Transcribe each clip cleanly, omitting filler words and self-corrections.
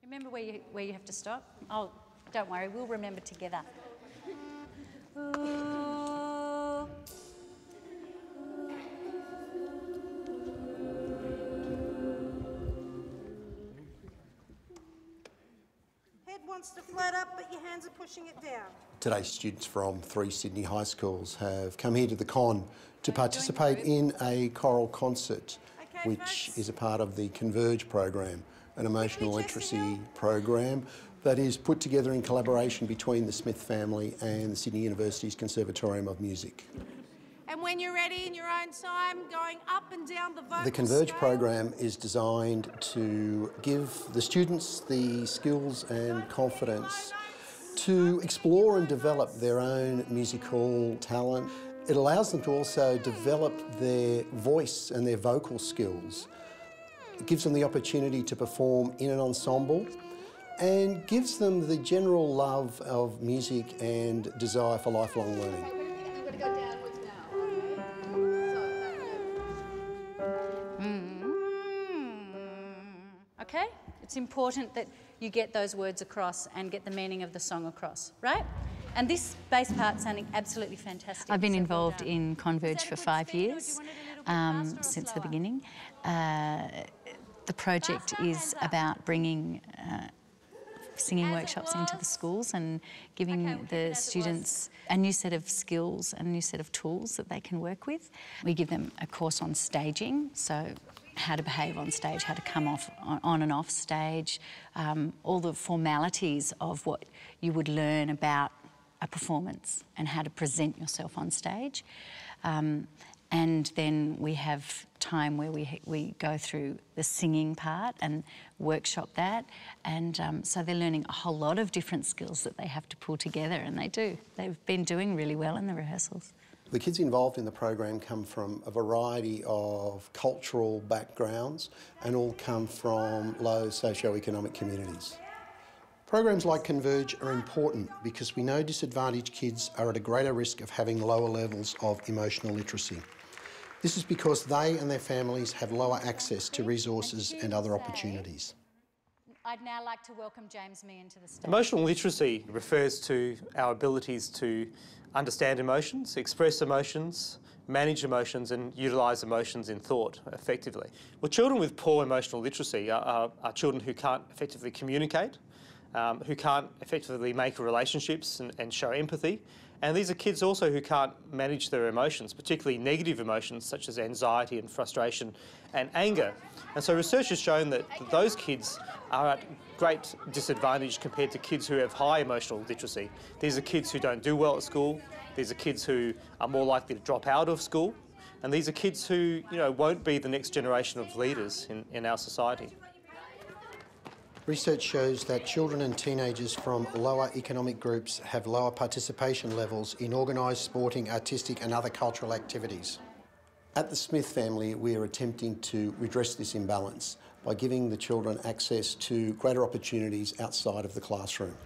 Remember where you have to stop? Oh, don't worry, we'll remember together. Ooh. Head wants to float up, but your hands are pushing it down. Today's students from 3 Sydney high schools have come here to the Con to participate in a choral concert, which is a part of the Converge program, an emotional literacy program that is put together in collaboration between the Smith family and the Sydney University's Conservatorium of Music. And when you're ready in your own time, going up and down the vocal The Converge scale. program is designed to give the students the skills and confidence to explore and develop their own musical talent. It allows them to also develop their voice and their vocal skills. It gives them the opportunity to perform in an ensemble and gives them the general love of music and desire for lifelong learning. Okay? It's important that you get those words across and get the meaning of the song across, right? And this bass part's sounding absolutely fantastic. I've been involved in Converge for 5 years, since the beginning. The project is about bringing singing workshops into the schools and giving the students a new set of skills, a new set of tools that they can work with. We give them a course on staging, so how to behave on stage, how to come off on and off stage, all the formalities of what you would learn about a performance and how to present yourself on stage. And then we have time where we go through the singing part and workshop that. And so they're learning a whole lot of different skills that they have to pull together, and they do. They've been doing really well in the rehearsals. The kids involved in the program come from a variety of cultural backgrounds and all come from low socio-economic communities. Programs like Converge are important because we know disadvantaged kids are at a greater risk of having lower levels of emotional literacy. This is because they and their families have lower access to resources and other opportunities. I'd now like to welcome James Meehan to the stage. Emotional literacy refers to our abilities to understand emotions, express emotions, manage emotions and utilise emotions in thought effectively. Well, children with poor emotional literacy are children who can't effectively communicate, who can't effectively make relationships and show empathy. And these are kids also who can't manage their emotions, particularly negative emotions such as anxiety and frustration and anger. And so research has shown that those kids are at great disadvantage compared to kids who have high emotional literacy. These are kids who don't do well at school. These are kids who are more likely to drop out of school. And these are kids who, won't be the next generation of leaders in our society. Research shows that children and teenagers from lower economic groups have lower participation levels in organised sporting, artistic and other cultural activities. At the Smith family, we are attempting to redress this imbalance by giving the children access to greater opportunities outside of the classroom.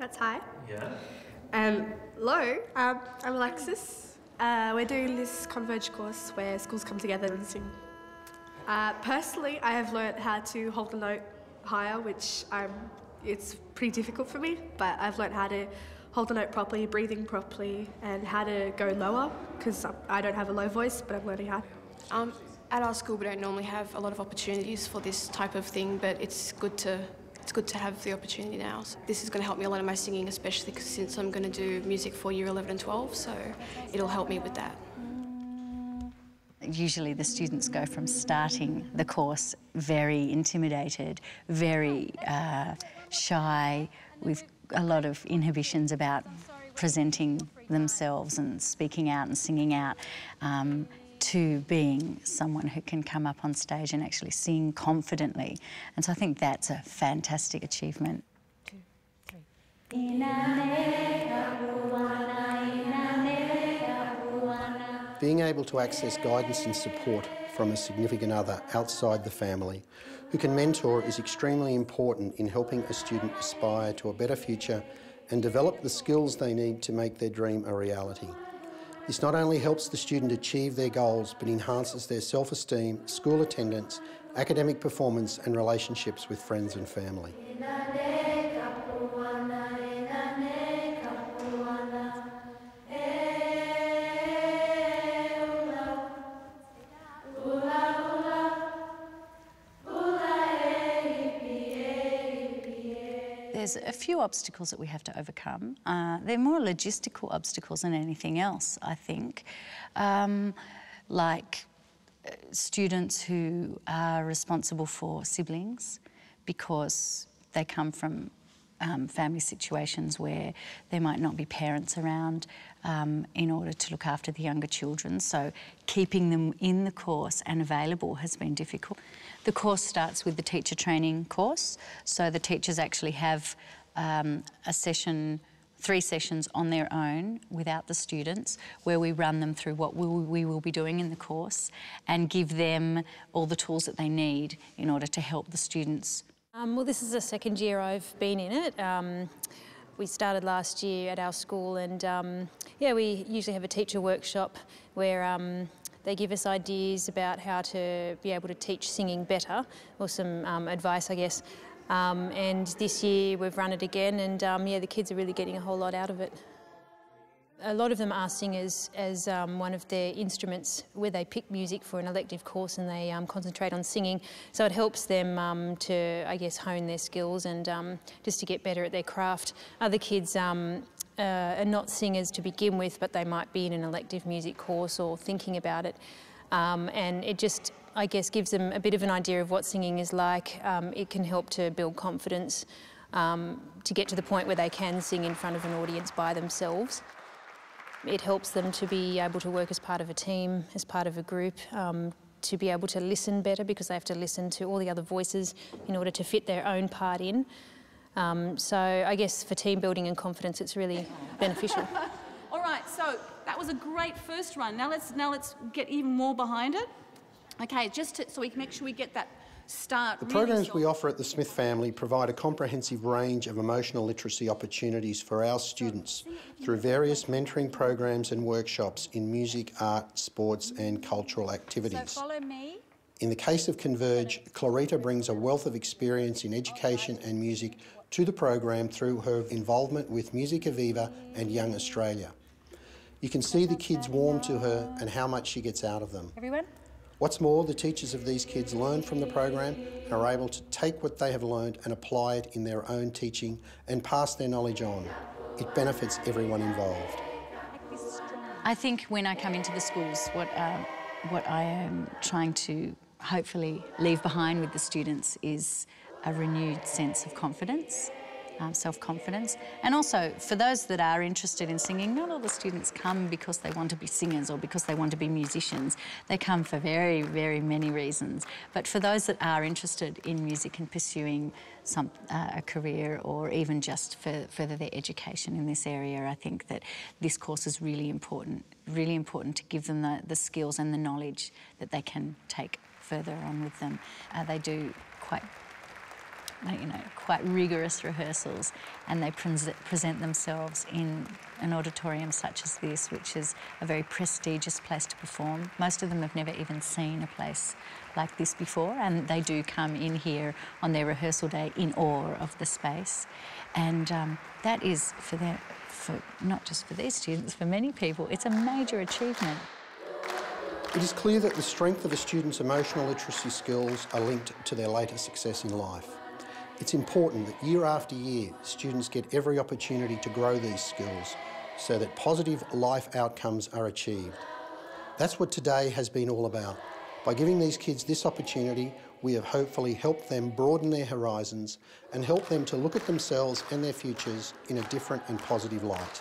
That's high. Yeah. Hello, I'm Alexis. We're doing this Converge course where schools come together and sing. Personally, I have learnt how to hold the note higher, which it's pretty difficult for me, but I've learnt how to hold the note properly, breathing properly, and how to go lower, because I don't have a low voice, but I'm learning how. At our school, we don't normally have a lot of opportunities for this type of thing, but it's good to have the opportunity now. So this is going to help me a lot in my singing, especially since I'm going to do music for Year 11 and 12, so it'll help me with that. Usually the students go from starting the course very intimidated, very shy, with a lot of inhibitions about presenting themselves and speaking out and singing out, to being someone who can come up on stage and actually sing confidently. And so I think that's a fantastic achievement. 2, 3. Being able to access guidance and support from a significant other outside the family who can mentor is extremely important in helping a student aspire to a better future and develop the skills they need to make their dream a reality. This not only helps the student achieve their goals, but enhances their self-esteem, school attendance, academic performance and relationships with friends and family. There's a few obstacles that we have to overcome. They're more logistical obstacles than anything else, I think. Like students who are responsible for siblings because they come from family situations where there might not be parents around in order to look after the younger children. So keeping them in the course and available has been difficult. The course starts with the teacher training course. So the teachers actually have three sessions on their own without the students, where we run them through what we will be doing in the course and give them all the tools that they need in order to help the students. Well, this is the second year I've been in it. We started last year at our school, and yeah, we usually have a teacher workshop where they give us ideas about how to be able to teach singing better, or some advice, I guess. And this year we've run it again, and yeah, the kids are really getting a whole lot out of it. A lot of them are singers as one of their instruments, where they pick music for an elective course and they concentrate on singing. So it helps them to, I guess, hone their skills and just to get better at their craft. Other kids are not singers to begin with, but they might be in an elective music course or thinking about it. And it just, I guess, gives them a bit of an idea of what singing is like. It can help to build confidence to get to the point where they can sing in front of an audience by themselves. It helps them to be able to work as part of a team, as part of a group, to be able to listen better, because they have to listen to all the other voices in order to fit their own part in. So I guess for team building and confidence, it's really beneficial. All right, so that was a great first run. Now let's get even more behind it. Okay, so we can make sure we get that start. The programs we offer at the Smith family provide a comprehensive range of emotional literacy opportunities for our students through various mentoring programs and workshops in music, art, sports and cultural activities. So follow me. In the case of Converge, Clarita brings a wealth of experience in education and music to the program through her involvement with Music Aviva and Young Australia. You can see the kids warm to her and how much she gets out of them. Everyone? What's more, the teachers of these kids learn from the program and are able to take what they have learned and apply it in their own teaching and pass their knowledge on. It benefits everyone involved. I think when I come into the schools, what I am trying to hopefully leave behind with the students is a renewed sense of confidence, self-confidence. And also, for those that are interested in singing, not all the students come because they want to be singers or because they want to be musicians. They come for very, very many reasons. But for those that are interested in music and pursuing a career, or even just further their education in this area, I think that this course is really important to give them the skills and the knowledge that they can take further on with them. They do quite rigorous rehearsals, and they present themselves in an auditorium such as this, which is a very prestigious place to perform. Most of them have never even seen a place like this before, and they do come in here on their rehearsal day in awe of the space. And that is, not just for these students, for many people, it's a major achievement. It is clear that the strength of a student's emotional literacy skills are linked to their later success in life. It's important that year after year, students get every opportunity to grow these skills so that positive life outcomes are achieved. That's what today has been all about. By giving these kids this opportunity, we have hopefully helped them broaden their horizons and help them to look at themselves and their futures in a different and positive light.